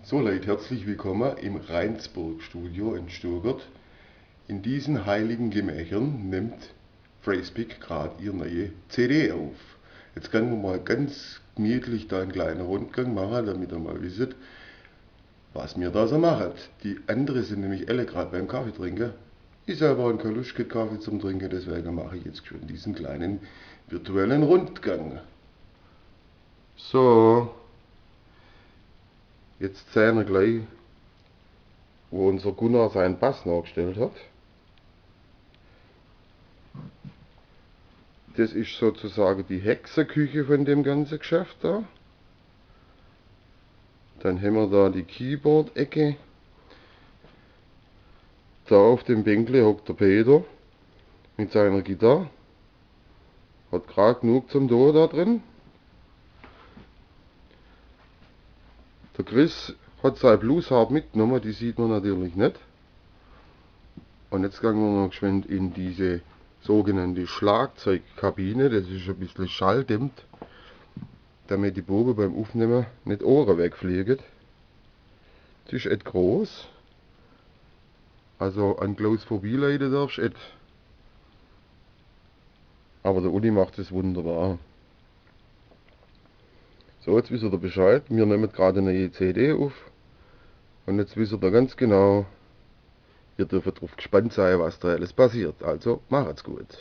So Leute, herzlich willkommen im Rheinsburg-Studio in Stuttgart. In diesen heiligen Gemächern nimmt Phrasepick gerade ihre neue CD auf. Jetzt können wir mal ganz gemütlich da einen kleinen Rundgang machen, damit ihr mal wisst, was wir da so machen. Die anderen sind nämlich alle gerade beim Kaffee trinken. Ich selber habe keine Lust, Kaffee zum Trinken, deswegen mache ich jetzt schon diesen kleinen virtuellen Rundgang. So, jetzt sehen wir gleich, wo unser Gunnar seinen Bass nachgestellt hat. Das ist sozusagen die Hexenküche von dem ganzen Geschäft da. Dann haben wir da die Keyboard-Ecke. Da auf dem Bänkle hockt der Peter mit seiner Gitarre. Hat gerade genug zum Tun da drin. Der Chris hat sein Bluesharp mitgenommen, die sieht man natürlich nicht. Und jetzt gehen wir noch geschwind in diese sogenannte Schlagzeugkabine. Das ist ein bisschen schalldämmt, damit die Bogen beim Aufnehmen nicht Ohren wegfliegen. Das ist etwas groß. Also an Klaus vorbeileiten darfst du nicht. Aber der Uli macht es wunderbar. So, jetzt wisst ihr Bescheid. Wir nehmen gerade eine neue CD auf. Und jetzt wisst ihr ganz genau, ihr dürft darauf gespannt sein, was da alles passiert. Also, macht's gut.